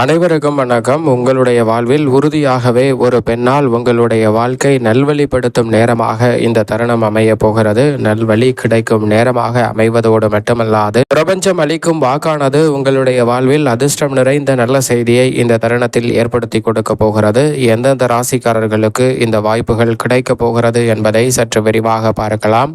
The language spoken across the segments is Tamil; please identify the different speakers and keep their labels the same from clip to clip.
Speaker 1: அனைவருக்கும் வணக்கம். உங்களுடைய வாழ்வில் உறுதியாகவே ஒரு பெண்ணால் உங்களுடைய வாழ்க்கை நல்வழிப்படுத்தும் நேரமாக இந்த தருணம் அமைய போகிறது. நல்வழி கிடைக்கும் நேரமாக அமைவதோடு மட்டுமல்லாது பிரபஞ்சம் அளிக்கும் வாக்கானது உங்களுடைய வாழ்வில் அதிர்ஷ்டம் நிறைந்த நல்ல செய்தியை இந்த தருணத்தில் ஏற்படுத்தி கொடுக்க போகிறது. எந்தெந்த ராசிக்காரர்களுக்கு இந்த வாய்ப்புகள் கிடைக்க போகிறது என்பதை சற்று விரிவாக பார்க்கலாம்.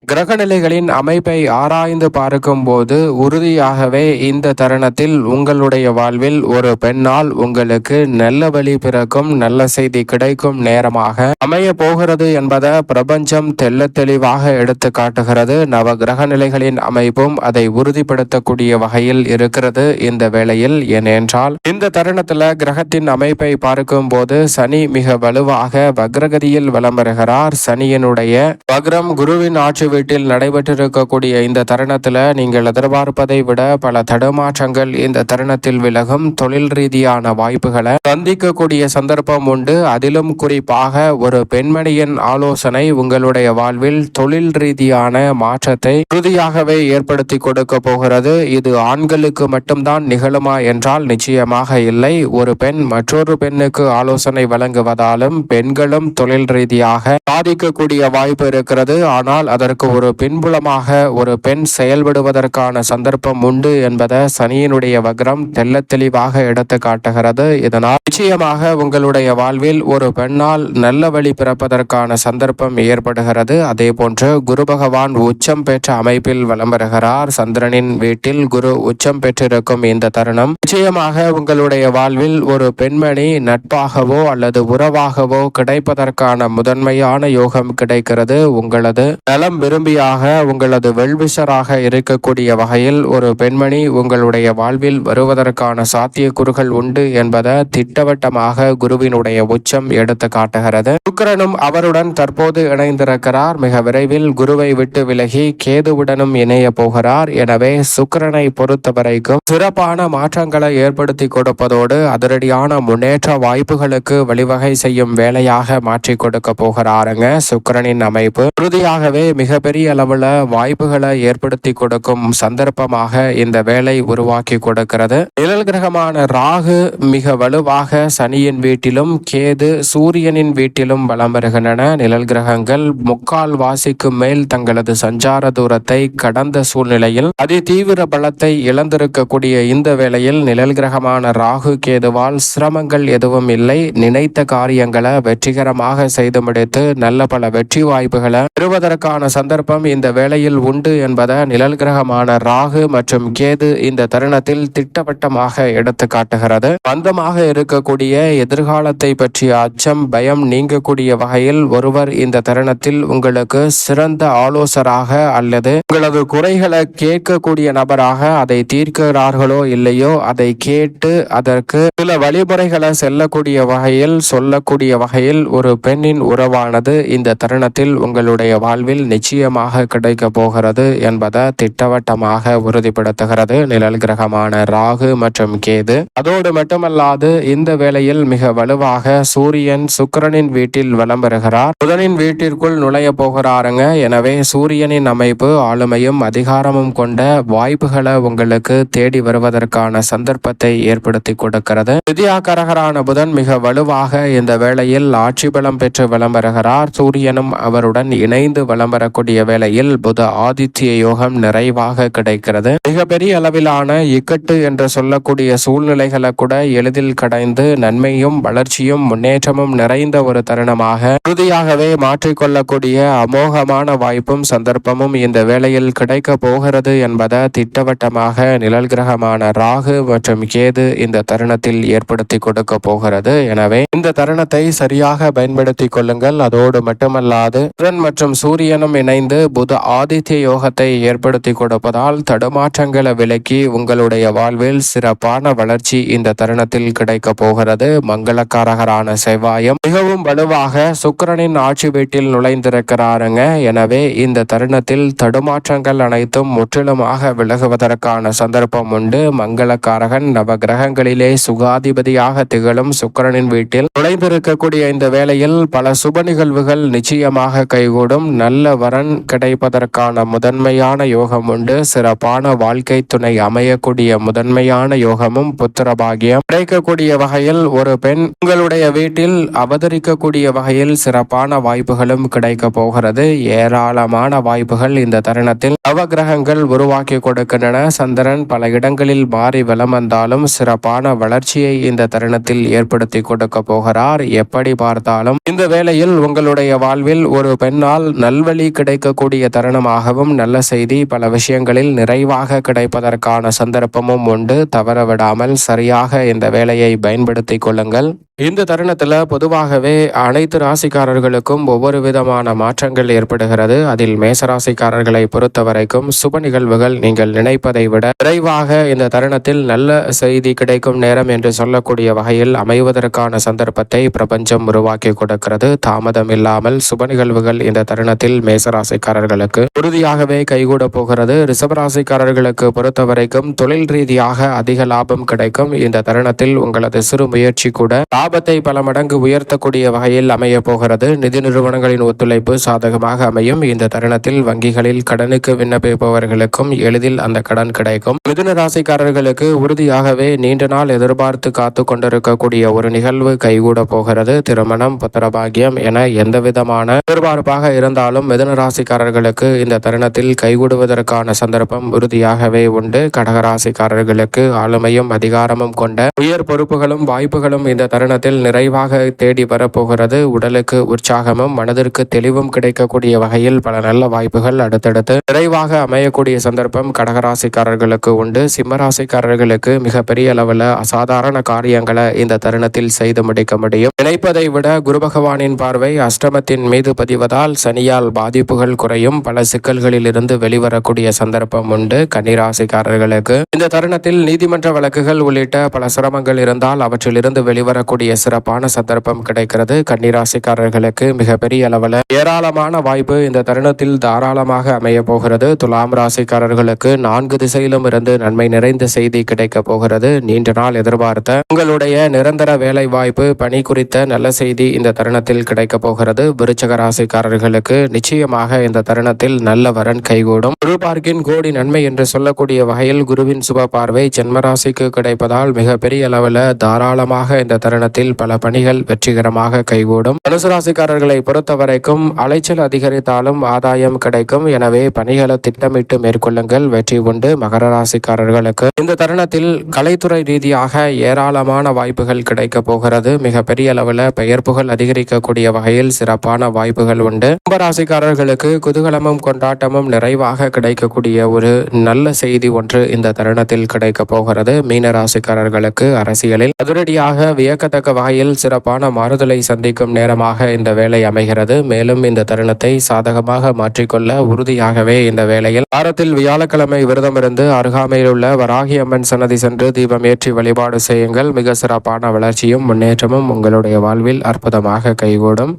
Speaker 1: கிரகநிலைகளின் அமைப்பை ஆராய்ந்து பார்க்கும் போது உறுதியாகவே இந்த தருணத்தில் உங்களுடைய வாழ்வில் ஒரு பெண்ணால் உங்களுக்கு நல்ல வழி பிறக்கும் நல்ல செய்தி கிடைக்கும் நேரமாக அமைய போகிறது என்பதை பிரபஞ்சம் தெள்ள தெளிவாக எடுத்து காட்டுகிறது. நவ கிரகநிலைகளின் அமைப்பும் அதை உறுதிப்படுத்தக்கூடிய வகையில் இருக்கிறது இந்த வேளையில். ஏனென்றால் இந்த தருணத்தில் கிரகத்தின் அமைப்பை பார்க்கும் போது சனி மிக வலுவாக வக்ரகதியில் வலம் வருகிறார். சனியினுடைய வக்ரம் குருவின் ஆட்சி வீட்டில் நடைபெற்றிருக்கக்கூடிய இந்த தருணத்தில் நீங்கள் எதிர்பார்ப்பதை விட பல தடுமாற்றங்கள் இந்த தருணத்தில் விலகும். தொழில் ரீதியான வாய்ப்புகளை சந்திக்கக்கூடிய சந்தர்ப்பம் உண்டு. அதிலும் குறிப்பாக ஒரு பெண்மணியின் ஆலோசனை உங்களுடைய வாழ்வில் தொழில் ரீதியான மாற்றத்தை உறுதியாகவே ஏற்படுத்தி கொடுக்க போகிறது. இது ஆண்களுக்கு மட்டும்தான் நிகழுமா என்றால் நிச்சயமாக இல்லை. ஒரு பெண் மற்றொரு பெண்ணுக்கு ஆலோசனை வழங்குவதாலும் பெண்களும் தொழில் ரீதியாக சாதிக்கக்கூடிய வாய்ப்பு இருக்கிறது. ஆனால் அதற்கு ஒரு பின்புலமாக ஒரு பெண் செயல்படுவதற்கான சந்தர்ப்பம் உண்டு என்பதை சனியினுடைய வக்ரம் தெள்ள தெளிவாக எடுத்து காட்டுகிறது. இதனால் நிச்சயமாக உங்களுடைய வாழ்வில் ஒரு பெண்ணால் நல்ல வழி பிறப்பதற்கான சந்தர்ப்பம் ஏற்படுகிறது. அதே போன்று குரு பகவான் உச்சம் பெற்ற அமைப்பில் வலம் வருகிறார். சந்திரனின் வீட்டில் குரு உச்சம் பெற்றிருக்கும் இந்த தருணம் நிச்சயமாக உங்களுடைய வாழ்வில் ஒரு பெண்மணி நட்பாகவோ அல்லது உறவாகவோ கிடைப்பதற்கான முதன்மையான யோகம் கிடைக்கிறது. உங்களது நலம் விரும்பியாக உங்களது வெல்விஷராக இருக்கக்கூடிய வகையில் ஒரு பெண்மணி உங்களுடைய வாழ்வில் வருவதற்கான சாத்தியக்கூறுகள் உண்டு என்பதை திட்டவட்டமாக குருவினுடைய உச்சம் எடுத்து காட்டுகிறது. சுக்கிரனும் அவருடன் தற்போது இணைந்திருக்கிறார். மிக விரைவில் குருவை விட்டு விலகி கேதுவுடனும் இணைய போகிறார். எனவே சுக்கிரனை பொறுத்தவரைக்கும் சிறப்பான மாற்றங்களை ஏற்படுத்தி கொடுப்பதோடு அதிரடியான முன்னேற்ற வாய்ப்புகளுக்கு வழிவகை செய்யும் வேலையாக மாற்றி கொடுக்க போகிறாருங்க. சுக்கிரனின் அமைப்பு உறுதியாகவே மிகப்பெரிய அளவுல வாய்ப்புகளை ஏற்படுத்தி கொடுக்கும் சந்தர்ப்பமாக இந்த வேலை உருவாக்கி கொடுக்கிறது. நிழல் கிரகமான ராகு மிக வலுவாக சனியின் வீட்டிலும் கேது சூரியனின் வீட்டிலும் வலம் வருகின்றன. நிழல் கிரகங்கள் முக்கால் வாசிக்கு மேல் தங்களது சஞ்சார தூரத்தை கடந்த சூழ்நிலையில் அதி தீவிர பலத்தை இழந்திருக்கக்கூடிய இந்த வேளையில் நிழல் கிரகமான ராகு கேதுவால் சிரமங்கள் எதுவும் இல்லை. நினைத்த காரியங்களை வெற்றிகரமாக செய்து முடித்து நல்ல பல வெற்றி வாய்ப்புகளை பெறுவதற்கான சந்தர்ப்பம் இந்த வேளையில் உண்டு என்பதை நிழல் கிரகமான ராகு மற்றும் கேது இந்த தருணத்தில் திட்டவட்டமாக எடுத்து காட்டுகிறது. மந்தமாக இருக்கக்கூடிய எதிர்காலத்தை பற்றிய அச்சம் பயம் நீங்கக்கூடிய வகையில் ஒருவர் இந்த தருணத்தில் உங்களுக்கு சிறந்த ஆலோசராக அல்லது உங்களது குறைகளை கேட்கக்கூடிய நபராக அதை தீர்க்கிறார்களோ இல்லையோ அதை கேட்டு அதற்கு சில வழிமுறைகளை செல்லக்கூடிய வகையில் சொல்லக்கூடிய வகையில் ஒரு பெண்ணின் உறவானது இந்த தருணத்தில் உங்களுடைய வாழ்வில் நிச்சயமாக கிடைக்க போகிறது என்பதை திட்டவட்டமாக உறுதிப்படுத்துகிறது நிழல் கிரகமான ராகு மற்றும் கேது. அதோடு மட்டுமல்லாது இந்த வேளையில் மிக வலுவாக சூரியன் சுக்கிரனின் வீட்டில் வலம் வருகிறார். புதனின் வீட்டிற்குள் நுழைய போகிறாருங்க. எனவே சூரியனின் அமைப்பு ஆளுமையும் அதிகாரமும் கொண்ட வாய்ப்புகளை உங்களுக்கு தேடி வருவதற்கான சந்தர்ப்பத்தை ஏற்படுத்தி கொடுக்கிறது. வித்யாகரகரான புதன் மிக வலுவாக இந்த வேளையில் ஆட்சி பலம் பெற்று வலம் வருகிறார். சூரியனும் அவருடன் இணைந்து வலம் வரக்கூடிய வேளையில் புத ஆதித்ய யோகம் நிறைவாக கிடைக்கிறது. மிகப்பெரிய அளவிலான இக்கட்டு என்று சொல்லக்கூடிய சூழ்நிலைகளை கூட எளிதில் கடைந்து நன்மையும் வளர்ச்சியும் முன்னேற்றமும் நிறைந்த ஒரு தருணமாக உறுதியாகவே மாற்றிக்கொள்ளக்கூடிய அமோகமான வாய்ப்பும் சந்தர்ப்பமும் இந்த வேளையில் கிடைக்க போகிறது என்பதை திட்டவட்டமாக நிழல் கிரகமான ராகு மற்றும் கேது இந்த தருணத்தில் ஏற்படுத்தி கொடுக்க போகிறது. எனவே இந்த தருணத்தை சரியாக பயன்படுத்தி கொள்ளுங்கள். அதோடு மட்டுமல்லாது புதன் மற்றும் சூரியனும் இணைந்து புத ஆதித்ய யோகத்தை ஏற்படுத்தி கொடுப்பதால் தடுமாற்றங்களை விலக்கி உங்களுடைய வாழ்வில் சிறப்பான வளர்ச்சி இந்த தருணத்தில் கிடைக்க போகிறது. மங்களக்காரகரான செவ்வாயும் மிகவும் வலுவாக சுக்கிரனின் ஆட்சி வீட்டில் நுழைந்திருக்கிறாருங்க. எனவே இந்த தருணத்தில் தடுமாற்றங்கள் அனைத்தும் முற்றிலுமாக விலகுவதற்கான சந்தர்ப்பம் உண்டு. மங்களக்காரகன் நவ கிரகங்களிலே சுகாதிபதியாக திகழும் சுக்கிரனின் வீட்டில் நுழைந்திருக்கக்கூடிய இந்த வேளையில் பல சுப நிகழ்வுகள் நிச்சயமாக கைகூடும். நல்ல வரன் வரன் கிடைப்பதற்கான முதன்மையான யோகம் உண்டு. சிறப்பான வாழ்க்கை துணை அமையக்கூடிய முதன்மையான யோகமும் புத்திர பாகியம் கிடைக்கக்கூடிய வகையில் ஒரு பெண் உங்களுடைய வீட்டில் அவதரிக்கக்கூடிய வகையில் சிறப்பான வாய்ப்புகளும் கிடைக்க போகிறது. ஏராளமான வாய்ப்புகள் இந்த தருணத்தில் நவகிரகங்கள் உருவாக்கி கொடுக்கின்றன. சந்திரன் பல இடங்களில் மாறி வலம் வந்தாலும் சிறப்பான வளர்ச்சியை இந்த தருணத்தில் ஏற்படுத்தி கொடுக்க போகிறார். எப்படி பார்த்தாலும் இந்த வேளையில் உங்களுடைய வாழ்வில் ஒரு பெண்ணால் நல்வழி கிடைக்கக்கூடிய தருணமாகவும் நல்ல செய்தி பல விஷயங்களில் நிறைவாக கிடைப்பதற்கான சந்தர்ப்பமும் உண்டு. தவறவிடாமல் சரியாக இந்த வேலையை பயன்படுத்தி கொள்ளுங்கள். இந்த தருணத்தில் பொதுவாகவே அனைத்து ராசிக்காரர்களுக்கும் ஒவ்வொரு விதமான மாற்றங்கள் ஏற்படுகிறது. அதில் மேசராசிக்காரர்களை பொறுத்த வரைக்கும் சுப நிகழ்வுகள் நீங்கள் நினைப்பதை விட விரைவாக இந்த தருணத்தில் நல்ல செய்தி கிடைக்கும் நேரம் என்று சொல்லக்கூடிய வகையில் அமைவதற்கான சந்தர்ப்பத்தை பிரபஞ்சம் உருவாக்கி கொடுக்கிறது. தாமதம் இல்லாமல் சுப நிகழ்வுகள் இந்த தருணத்தில் மேசராசிக்காரர்களுக்கு உறுதியாகவே கைகூட போகிறது. ரிஷபராசிக்காரர்களுக்கு பொறுத்த வரைக்கும் தொழில் ரீதியாக அதிக லாபம் கிடைக்கும். இந்த தருணத்தில் உங்களது சிறு முயற்சி கூட லாபத்தை பல மடங்கு உயர்த்தக்கூடிய வகையில் அமைய போகிறது. நிதி நிறுவனங்களின் ஒத்துழைப்பு சாதகமாக அமையும். இந்த தருணத்தில் வங்கிகளில் கடனுக்கு விண்ணப்பிப்பவர்களுக்கும் எளிதில் அந்த கடன் கிடைக்கும். மிதுன ராசிக்காரர்களுக்கு உறுதியாகவே நீண்ட நாள் எதிர்பார்த்து காத்து கொண்டிருக்கக்கூடிய ஒரு நிகழ்வு கைகூட போகிறது. திருமணம், புத்திரபாகியம் என எந்த விதமான எதிர்பார்ப்பாக இருந்தாலும் மிதுன ராசிக்காரர்களுக்கு இந்த தருணத்தில் கைகூடுவதற்கான சந்தர்ப்பம் உறுதியாகவே உண்டு. கடகராசிக்காரர்களுக்கு ஆளுமையும் அதிகாரமும் கொண்ட உயர் பொறுப்புகளும் வாய்ப்புகளும் இந்த தருணத்தில் நிறைவாக தேடி வரப்போகிறது. உடலுக்கு உற்சாகமும் மனதிற்கு தெளிவும் கிடைக்கக்கூடிய வகையில் பல நல்ல வாய்ப்புகள் அடுத்தடுத்து நிறைவாக அமையக்கூடிய சந்தர்ப்பம் கடகராசிக்காரர்களுக்கு உண்டு. சிம்மராசிக்காரர்களுக்கு மிகப்பெரிய அளவில் அசாதாரண காரியங்களை இந்த தருணத்தில் செய்து முடிக்க முடியும். நினைப்பதை விட குரு பகவானின் பார்வை அஷ்டமத்தின் மீது பதிவதால் சனியால் பாதிப்புகள் குறையும். பல சிக்கல்களில் இருந்து வெளிவரக்கூடிய சந்தர்ப்பம் உண்டு. கன்னிராசிக்காரர்களுக்கு இந்த தருணத்தில் நீதிமன்ற வழக்குகள் உள்ளிட்ட பல சிரமங்கள் இருந்தால் அவற்றிலிருந்து வெளிவரக்கூடிய சிறப்பான சந்தர்ப்பம் கிடைக்கிறது. கன்னிராசிக்காரர்களுக்கு மிகப்பெரிய அளவில் ஏராளமான வாய்ப்பு இந்த தருணத்தில் தாராளமாக அமைய போகிறது. துலாம் ராசிக்காரர்களுக்கு 4 திசையிலும் இருந்து நன்மை நிறைந்த செய்தி கிடைக்க போகிறது. நீண்ட நாள் எதிர்பார்த்த உங்களுடைய நிரந்தர வேலை வாய்ப்பு, பணி குறித்த நல்ல செய்தி இந்த தருணத்தில் கிடைக்க போகிறது. விருச்சிக ராசிக்காரர்களுக்கு நிச்சயமாக இந்த தருணத்தில் நல்ல வரன் கைகூடும். குரு பார்க்கின் கோடி நன்மை என்று சொல்லக்கூடிய வகையில் குருவின் சுப பார்வை ஜென்மராசிக்கு கிடைப்பதால் மிகப்பெரிய அளவில் தாராளமாக இந்த தருணத்தில் பல பணிகள் வெற்றிகரமாக கைகூடும். தனுசு ராசிக்காரர்களை பொறுத்த வரைக்கும் அலைச்சல் அதிகரித்தாலும் ஆதாயம் கிடைக்கும். எனவே பணிகளை திட்டமிட்டு மேற்கொள்ளுங்கள், வெற்றி உண்டு. மகர ராசிக்காரர்களுக்கு இந்த தருணத்தில் கலைத்துறை ரீதியாக ஏராளமான வாய்ப்புகள் கிடைக்க போகிறது. மிகப்பெரிய அளவில் பெயர் புகழ் அதிகரிக்கக்கூடிய வகையில் சிறப்பான வாய்ப்புகள் உண்டு. கும்பராசிக்காரர்களுக்கு குதூகலமும் கொண்டாட்டமும் நிறைவாக கிடைக்கக்கூடிய ஒரு நல்ல செய்தி ஒன்று இந்த தருணத்தில் கிடைக்க போகிறது. மீன ராசிக்காரர்களுக்கு அரசியலில் அதிரடியாக வியக்கத்தக்க வகையில் சிறப்பான மாறுதலை சந்திக்கும் நேரமாக இந்த வேலை அமைகிறது. மேலும் இந்த தருணத்தை சாதகமாக மாற்றிக்கொள்ள உறுதியாகவே இந்த வேளையில் வாரத்தில் வியாழக்கிழமை விரதமிருந்து அருகாமையில் உள்ள வராகி அம்மன் சன்னதி சென்று தீபம் ஏற்றி வழிபாடு செய்யுங்கள். மிக சிறப்பான வளர்ச்சியும் முன்னேற்றமும் உங்களுடைய வாழ்வில் அற்புதமாக கைகூடும்.